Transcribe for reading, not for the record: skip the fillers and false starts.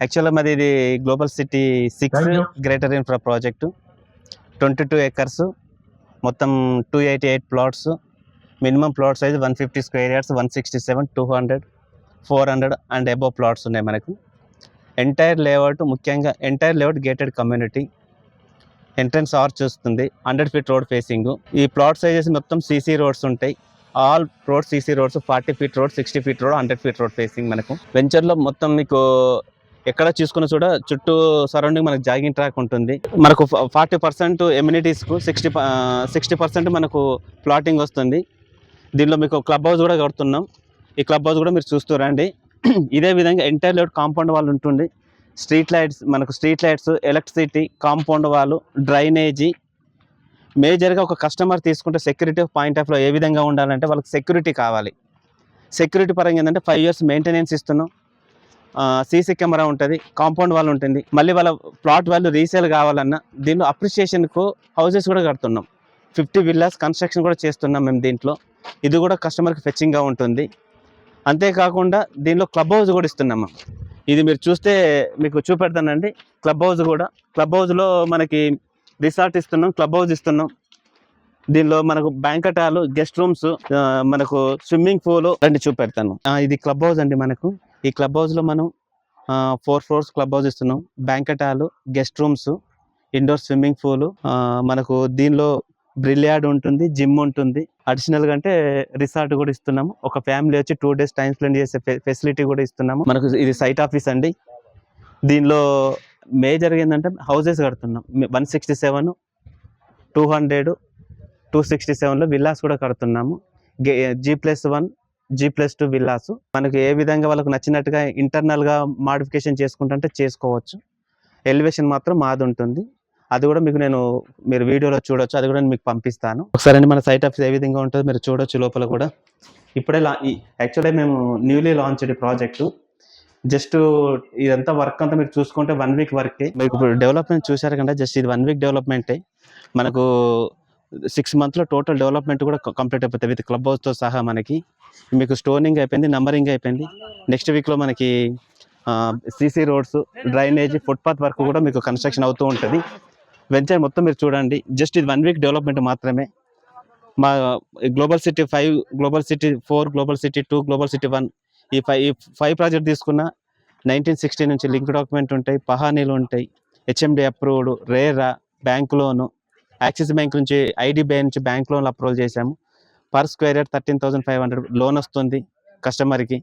యాక్చువల్గా మాది ఇది global city 6 greater infra project 22 acres మొత్తం 288 plots minimum plot size 150 square yards 167 200 400 and above plots ఉన్నాయి మనకు. ఎంటైర్ లేఅవుట్ ముఖ్యంగా entire layout gated community entrance arch వస్తుంది 100 feet రోడ్ ఫేసింగ్. ఈ ప్లాట్ సైజెస్ మొత్తం సీసీ రోడ్స్ ఉంటాయి. All roads CC roads 40 feet road 60 feet road 100 feet road facing. మనకు వెంచర్లో మొత్తం మీకు ఎక్కడ చూసుకున్న కూడా చుట్టూ సరౌండింగ్ మనకు జాగింగ్ ట్రాక్ ఉంటుంది. మనకు 40% ఎమ్యూనిటీస్కు 60% మనకు ప్లాటింగ్ వస్తుంది. దీనిలో మీకు క్లబ్ హౌస్ కూడా కడుతున్నాం. ఈ క్లబ్ హౌస్ కూడా మీరు చూస్తూ రండి. ఇదే విధంగా ఎంటైర్ లేఅవుట్ కాంపౌండ్ వాల్ ఉంటుంది. Street lights electricity compound wall drainage. మేజర్గా ఒక కస్టమర్ తీసుకుంటే సెక్యూరిటీ పాయింట్ ఆఫ్ లో ఏ విధంగా ఉండాలంటే వాళ్ళకి సెక్యూరిటీ కావాలి. సెక్యూరిటీ పరంగా ఏంటంటే 5 years మెయింటెనెన్స్ ఇస్తున్నాం. సీసీ కెమెరా ఉంటుంది, కాంపౌండ్ వాల్ ఉంటుంది. మళ్ళీ వాళ్ళ ప్లాట్ వాల్యూ రీసేల్ కావాలన్నా దీనిలో అప్రిషియేషన్కు హౌసెస్ కూడా కడుతున్నాం. 50 villas కన్స్ట్రక్షన్ కూడా చేస్తున్నాం మేము దీంట్లో. ఇది కూడా కస్టమర్కి ఫెచ్చింగ్గా ఉంటుంది. అంతేకాకుండా దీనిలో క్లబ్ హౌస్ కూడా ఇస్తున్నాం. ఇది మీరు చూస్తే మీకు చూపెడతానండి. క్లబ్ హౌస్లో మనకి రిసార్ట్ ఇస్తున్నాం, క్లబ్ హౌస్ ఇస్తున్నాం. దీనిలో మనకు బ్యాంకెట్ హాల్, గెస్ట్ రూమ్స్, మనకు స్విమ్మింగ్ పూల్ రండి చూపెడతాను. ఇది క్లబ్ హౌస్ అండి. మనకు ఈ క్లబ్ హౌస్లో మనం 4 floors క్లబ్ హౌస్ ఇస్తున్నాం. Banquet hall, guest rooms, indoor swimming pool, మనకు దీనిలో బ్రిలియార్డ్ ఉంటుంది, జిమ్ ఉంటుంది. అడిషనల్గా అంటే రిసార్ట్ కూడా ఇస్తున్నాము. ఒక ఫ్యామిలీ వచ్చి 2 days టైం స్పెండ్ చేసే ఫెసిలిటీ కూడా ఇస్తున్నాము. మనకు ఇది సైట్ ఆఫీస్ అండి. దీనిలో మేజర్గా ఏంటంటే హౌసెస్ కడుతున్నాం. 167 200 267లో విల్లాస్ కూడా కడుతున్నాము. G+1 G+2 villas. మనకు ఏ విధంగా వాళ్ళకు నచ్చినట్టుగా ఇంటర్నల్గా మాడిఫికేషన్ చేసుకుంటుంటే చేసుకోవచ్చు. ఎలివేషన్ మాత్రం మాది ఉంటుంది. అది కూడా మీరు వీడియోలో చూడొచ్చు. అది కూడా నేను మీకు పంపిస్తాను. ఒకసారి మన సైట్ ఆఫీస్ ఏ విధంగా ఉంటుందో మీరు చూడొచ్చు. లోపల కూడా ఇప్పుడే యాక్చువల్లీ మేము న్యూలీ లాంచ్డ్ ప్రాజెక్టు. జస్ట్ ఇదంతా వర్క్ అంతా మీరు చూసుకుంటే 1 week వర్కే. మీకు ఇప్పుడు డెవలప్మెంట్ చూశారు కదా, జస్ట్ ఇది 1 week డెవలప్మెంటే. మనకు 6 months టోటల్ డెవలప్మెంట్ కూడా కంప్లీట్ అయిపోతుంది విత్ క్లబ్ హౌస్తో సహా. మనకి మీకు స్టోనింగ్ అయిపోయింది, నంబరింగ్ అయిపోయింది. నెక్స్ట్ వీక్లో మనకి CC roads, drainage, footpath work కూడా మీకు కన్స్ట్రక్షన్ అవుతూ ఉంటుంది. వెంచర్ మొత్తం మీరు చూడండి. జస్ట్ ఇది 1 week డెవలప్మెంట్ మాత్రమే. మా global city 5, global city 4, global city 2, global city 1 ఈ 5 ప్రాజెక్ట్ తీసుకున్న 1960 నుంచి లింక్ డాక్యుమెంట్ ఉంటాయి, పహానీలు ఉంటాయి, HMD approved, RERA, bank loan, axis bank నుంచి IDBI నుంచి బ్యాంక్ లోన్లు అప్రూవల్ చేశాము. పర్ స్క్వేర్ యార్డ్ 13,500 లోన్ వస్తుంది కస్టమర్కి.